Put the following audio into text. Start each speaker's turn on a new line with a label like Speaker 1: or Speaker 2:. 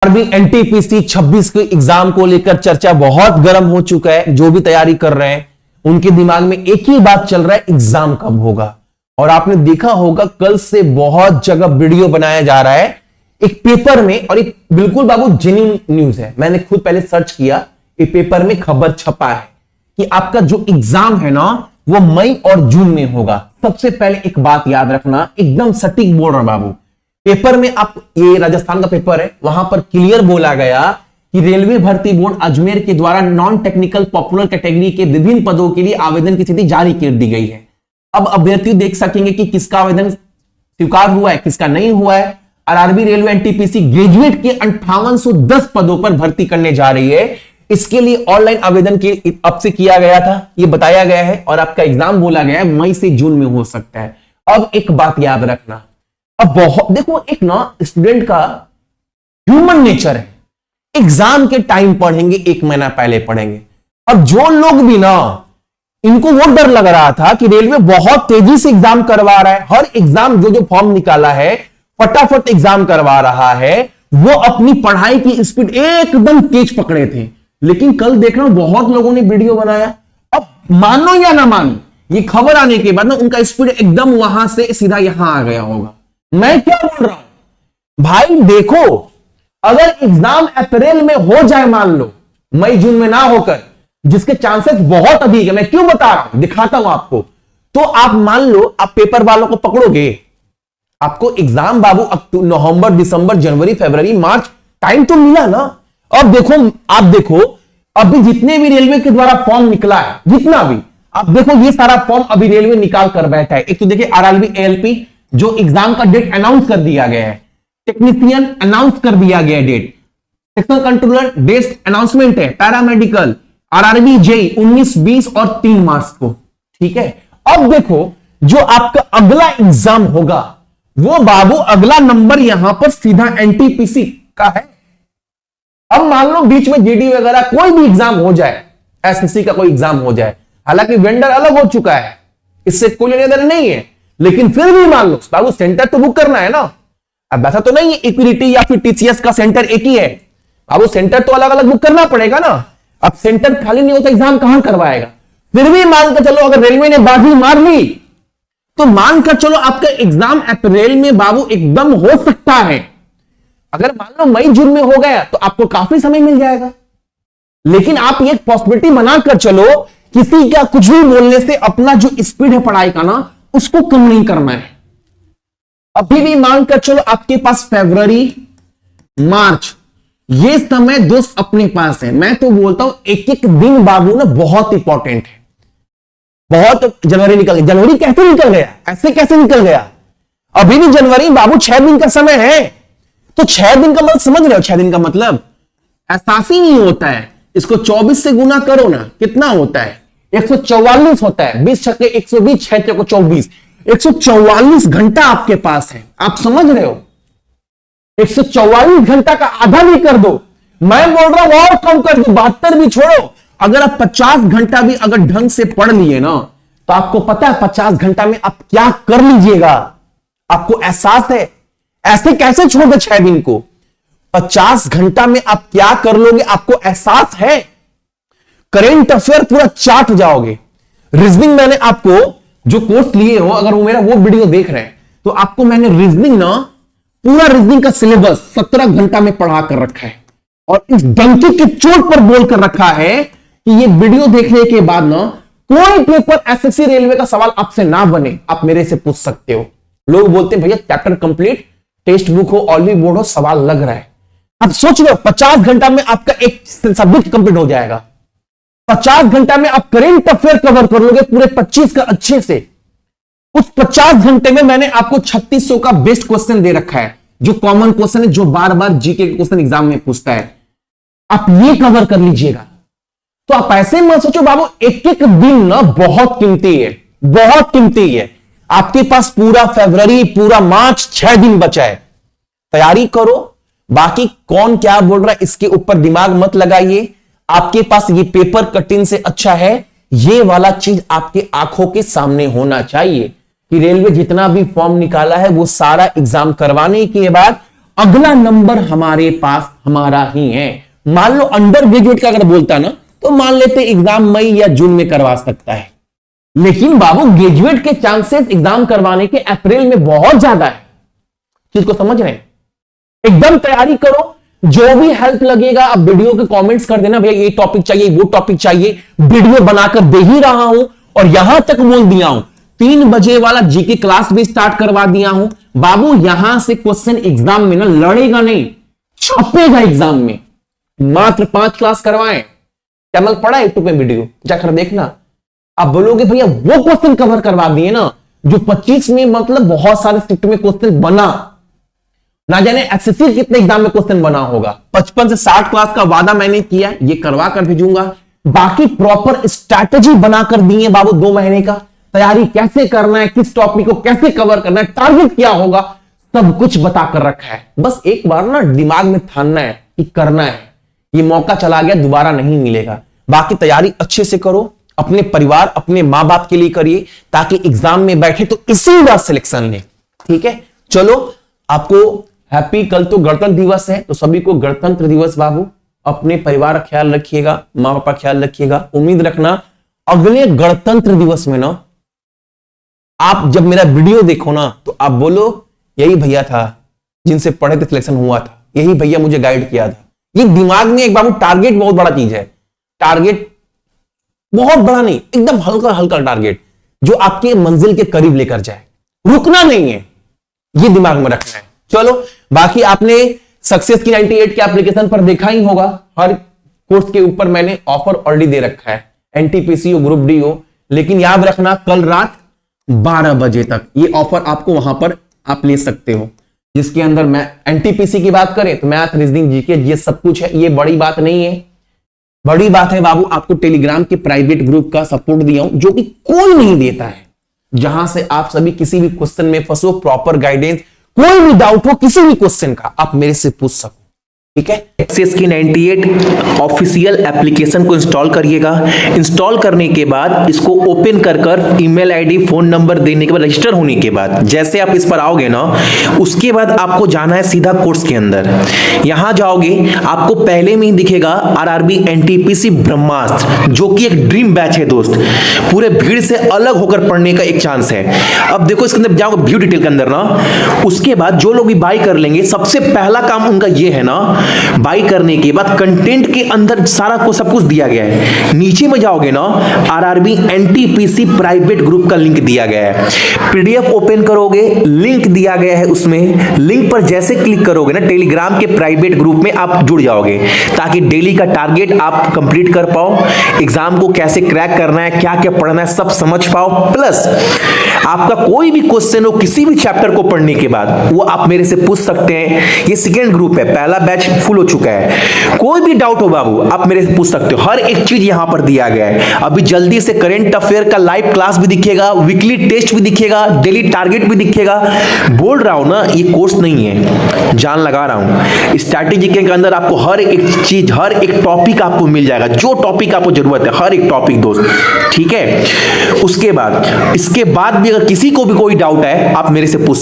Speaker 1: अभी एनटीपीसी 26 के एग्जाम को लेकर चर्चा बहुत गर्म हो चुका है। जो भी तैयारी कर रहे हैं उनके दिमाग में एक ही बात चल रहा है, एग्जाम कब होगा। और आपने देखा होगा कल से बहुत जगह वीडियो बनाया जा रहा है एक पेपर में, और एक बिल्कुल बाबू जेन्युइन न्यूज है। मैंने खुद पहले सर्च किया, एक पेपर में खबर छपा है कि आपका जो एग्जाम है ना वो मई और जून में होगा। सबसे पहले एक बात याद रखना, एकदम सटीक बोल रहा बाबू, पेपर में आप, ये राजस्थान का पेपर है, वहां पर क्लियर बोला गया कि रेलवे भर्ती बोर्ड अजमेर के द्वारा नॉन टेक्निकल पॉपुलर कैटेगरी के विभिन्न पदों के लिए आवेदन की स्थिति जारी कर दी गई है। अब अभ्यर्थी देख सकेंगे कि किसका आवेदन स्वीकार हुआ है, किसका नहीं हुआ है। आरआरबी रेलवे एनटीपीसी ग्रेजुएट के 5810 पदों पर भर्ती करने जा रही है। इसके लिए ऑनलाइन आवेदन के अब से किया गया था, यह बताया गया है, और आपका एग्जाम बोला गया है मई से जून में हो सकता है। अब एक बात याद रखना, अब बहुत देखो, एक ना स्टूडेंट का ह्यूमन नेचर है, एग्जाम के टाइम पढ़ेंगे, एक महीना पहले पढ़ेंगे। अब जो लोग भी ना, इनको वो डर लग रहा था कि रेलवे बहुत तेजी से एग्जाम करवा रहा है, हर एग्जाम जो फॉर्म निकाला है फटाफट एग्जाम करवा रहा है, वो अपनी पढ़ाई की स्पीड एकदम तेज पकड़े थे। लेकिन कल देखना बहुत लोगों ने वीडियो बनाया। अब मानो या ना मानो, ये खबर आने के बाद ना उनका स्पीड एकदम वहां से सीधा यहां आ गया होगा। मैं क्या बोल रहा हूं भाई, देखो अगर एग्जाम अप्रैल में हो जाए, मान लो मई जून में ना होकर, जिसके चांसेस बहुत अधिक है, मैं क्यों बता रहा हूं, दिखाता हूं आपको। तो आप मान लो आप पेपर वालों को पकड़ोगे, आपको एग्जाम बाबू नवंबर, दिसंबर, जनवरी, फरवरी, मार्च, टाइम तो मिला ना। अब देखो, आप देखो अभी जितने भी रेलवे के द्वारा फॉर्म निकला है, जितना भी, आप देखो ये सारा फॉर्म अभी रेलवे निकाल कर बैठा है। एक तो देखिए आरआरबी एएलपी जो एग्जाम का डेट अनाउंस कर दिया गया है, टेक्नीशियन अनाउंस कर दिया गया है date, section controller date announcement है, पैरामेडिकल, आरआरबी जेई 19, 20 और 3 मार्च को, ठीक है। अब देखो जो आपका अगला एग्जाम होगा वो बाबू अगला नंबर यहां पर सीधा एनटीपीसी का है। अब मान लो बीच में जीडी वगैरह कोई भी एग्जाम हो जाए, एसएससी का कोई एग्जाम हो जाए, हालांकि वेंडर अलग हो चुका है, इससे कोई लेने देना नहीं है, लेकिन फिर भी मान लो बाबू सेंटर तो बुक करना है ना। अब ऐसा तो नहीं है इक्विटी या फिर टीसीएस का सेंटर एक ही है बाबू, सेंटर तो अलग अलग बुक करना पड़ेगा ना। अब सेंटर खाली नहीं होता, एग्जाम कहां करवाएगा। फिर भी मानकर चलो अगर रेलवे ने बाजी मार ली तो मानकर चलो आपका एग्जाम अप्रैल में बाबू एकदम हो सकता है। अगर मान लो मई जून में हो गया तो आपको काफी समय मिल जाएगा। लेकिन आप एक पॉसिबिलिटी बनाकर चलो, किसी का कुछ भी बोलने से अपना जो स्पीड है पढ़ाई का ना उसको कम नहीं करना है। अभी भी मानकर चलो आपके पास फरवरी, मार्च, ये समय दोस्त अपने पास है। मैं तो बोलता हूं एक एक दिन बाबू ना बहुत इंपॉर्टेंट है। बहुत जनवरी निकल गया, जनवरी कैसे निकल गया, ऐसे कैसे निकल गया। अभी भी जनवरी बाबू 6 दिन का समय है। तो 6 दिन का मतलब समझ रहे हो, 6 दिन का मतलब एहसास ही नहीं होता है। इसको 24 से गुना करो ना, कितना होता है, 144 होता है। 20 छक्के 120, 6 को 24, 144 घंटा आपके पास है। आप समझ रहे हो, 144 घंटा का आधा भी कर दो, मैं बोल रहा हूं और कम कर दो, 72 भी छोड़ो। अगर आप 50 घंटा भी अगर ढंग से पढ़ लिए ना, तो आपको पता है 50 घंटा में आप क्या कर लीजिएगा, आपको एहसास है। ऐसे कैसे छोड़ दे 6 दिन को, 50 घंटा में आप क्या कर लोगे आपको एहसास है। करेंट अफेयर पूरा चाट जाओगे। रीजनिंग मैंने आपको जो कोर्स लिए हो, अगर वो मेरा वो वीडियो देख रहे हैं तो आपको मैंने रीजनिंग ना, पूरा रीजनिंग का सिलेबस 17 घंटा में पढ़ा कर रखा है, और इस डंकी की चोट पर बोल कर रखा है कि ये वीडियो देखने के बाद ना कोई पेपर एसएससी रेलवे का सवाल आपसे ना बने, आप मेरे से पूछ सकते हो। लोग बोलते हैं भैया चैप्टर कंप्लीट, टेक्स्ट बुक हो, ऑलवी बोर्ड हो, सवाल लग रहा है। अब सोच लो 50 घंटा में आपका एक सब्जेक्ट कंप्लीट हो जाएगा। 50 घंटा में आप करेंट अफेयर कवर कर लोगे पूरे 25 का अच्छे से। उस 50 घंटे में मैंने आपको 3600 का बेस्ट क्वेश्चन दे रखा है, जो कॉमन क्वेश्चन है, जो बार बार जीके के क्वेश्चन एग्जाम में पूछता है। आप ये कवर कर लीजिएगा। तो आप ऐसे मत सोचो बाबू, एक एक दिन ना बहुत कीमती है, बहुत कीमती है। आपके पास पूरा फरवरी, पूरा मार्च, 6 दिन बचा है, तैयारी करो। बाकी कौन क्या बोल रहा है इसके ऊपर दिमाग मत लगाइए। आपके पास ये पेपर कटिंग से अच्छा है, ये वाला चीज आपके आंखों के सामने होना चाहिए कि रेलवे जितना भी फॉर्म निकाला है वो सारा एग्जाम करवाने के बाद अगला नंबर हमारे पास हमारा ही है। मान लो अंडर ग्रेजुएट का अगर बोलता ना तो मान लेते एग्जाम मई या जून में करवा सकता है, लेकिन बाबू ग्रेजुएट के चांसेस एग्जाम करवाने के अप्रैल में बहुत ज्यादा है। चीज को समझ रहे हैं? एकदम तैयारी करो, जो भी हेल्प लगेगा आप वीडियो के कमेंट्स कर देना, भैया ये टॉपिक चाहिए, वो टॉपिक चाहिए, वीडियो बनाकर दे ही रहा हूं। और यहां तक बोल दिया हूं 3 बजे वाला जीके क्लास भी स्टार्ट करवा दिया हूं। बाबू यहां से क्वेश्चन एग्जाम में ना लड़ेगा नहीं, छपेगा एग्जाम में। मात्र 5 क्लास करवाएं, चैनल पड़ा है यूट्यूब पे, वीडियो जाकर देखना। आप बोलोगे भैया वो क्वेश्चन कवर करवा दिए ना जो 25 में मतलब बहुत सारे शिफ्ट में क्वेश्चन बना, ना जाने एसएससी कितने एग्जाम में क्वेश्चन बना होगा। 55 से 60 क्लास का वादा मैंने किया, ये करवा कर भेजूंगा। बाकी प्रॉपर स्ट्रैटेजी बनाकर दिए बाबू, 2 महीने का तैयारी कैसे करना है, किस टॉपिक को कैसे कवर करना है, टारगेट क्या होगा, सब कुछ बताकर रखा है। बस एक बार ना दिमाग में ठानना है कि करना है, ये मौका चला गया दोबारा नहीं मिलेगा। बाकी तैयारी अच्छे से करो, अपने परिवार अपने मां बाप के लिए करिए, ताकि एग्जाम में बैठे तो इसी बार सिलेक्शन ले। ठीक है, चलो आपको हैप्पी, कल तो गणतंत्र दिवस है, तो सभी को गणतंत्र दिवस बाबू। अपने परिवार का ख्याल रखिएगा, मां बाप का ख्याल रखिएगा। उम्मीद रखना अगले गणतंत्र दिवस में ना आप जब मेरा वीडियो देखो ना तो आप बोलो यही भैया था जिनसे पढ़े थे सिलेक्शन हुआ था, यही भैया मुझे गाइड किया था। ये दिमाग में एक बाबू टारगेट बहुत बड़ा चीज है। टारगेट बहुत बड़ा नहीं, एकदम हल्का हल्का टारगेट जो आपके मंजिल के करीब लेकर जाए, रुकना नहीं है, ये दिमाग में रखना है। चलो बाकी आपने सक्सेस की 98 के एप्लीकेशन पर देखा ही होगा, हर कोर्स के ऊपर मैंने ऑफर ऑलरेडी दे रखा है, एनटीपीसी हो, ग्रुप डी हो। लेकिन याद रखना कल रात 12 बजे तक ये ऑफर आपको वहां पर आप ले सकते हो, जिसके अंदर मैं एनटीपीसी की बात करें तो मैथ, रीजनिंग, जीके, ये सब कुछ है। ये बड़ी बात नहीं है, बड़ी बात है बाबू आपको टेलीग्राम के प्राइवेट ग्रुप का सपोर्ट दिया हूं, जो कि कोई नहीं देता है, जहां से आप सभी किसी भी क्वेश्चन में फंसो, प्रॉपर गाइडेंस, कोई भी डाउट हो किसी भी क्वेश्चन का आप मेरे से पूछ सको। ठीक है,
Speaker 2: सक्सेस की 98 ऑफिशियल एप्लीकेशन को इंस्टॉल करिएगा। इंस्टॉल करने के बाद इसको ओपन कर ईमेल आईडी, फोन नंबर देने के बाद, रजिस्टर होने के बाद जैसे आप इस पर आओगे ना, उसके बाद आपको जाना है सीधा कोर्स के अंदर। यहां जाओगे आपको पहले में ही दिखेगा आरआरबी एनटीपीसी ब्रह्मास्त्र, जो कि एक ड्रीम बैच है दोस्त, पूरे भीड़ से अलग होकर पढ़ने का एक चांस है। अब देखो इसके अंदर जाओगे व्यू डिटेल के अंदर ना, उसके बाद जो लोग भी बाय कर लेंगे सबसे पहला काम उनका ये है ना, बाई करने के बाद कंटेंट के अंदर सारा को सब कुछ दिया गया है। नीचे में जाओगे ना आरआरबी एनटीपीसी प्राइवेट ग्रुप का लिंक दिया गया है, पीडीएफ ओपन करोगे लिंक दिया गया है, उसमें लिंक पर जैसे क्लिक करोगे ना टेलीग्राम के प्राइवेट ग्रुप में आप जुड़ जाओगे, ताकि डेली का टारगेट आप कंप्लीट कर पाओ, एग्जाम को कैसे क्रैक करना है, क्या क्या पढ़ना है सब समझ पाओ। प्लस आपका कोई भी क्वेश्चन हो किसी भी चैप्टर को पढ़ने के बाद वो आप मेरे से पूछ सकते हैं। ये सेकेंड ग्रुप है, पहला बैच फुल हो चुका है। कोई भी डाउट हो बाबू आप मेरे से पूछ सकते हो, हर एक चीज यहां पर दिया गया है। अभी जल्दी से करंट अफेयर का लाइव क्लास भी दिखेगा, वीकली टेस्ट भी दिखेगा, डेली टारगेट भी दिखेगा। बोल रहा हूं ना ये कोर्स नहीं है, जान लगा रहा हूं। स्ट्रैटेजी के अंदर आपको हर एक चीज, हर एक टॉपिक आपको मिल जाएगा, जो टॉपिक आपको जरूरत है, हर एक टॉपिक दोस्त। ठीक है, उसके बाद इसके बाद भी अगर किसी को भी कोई डाउट है आप मेरे से पूछ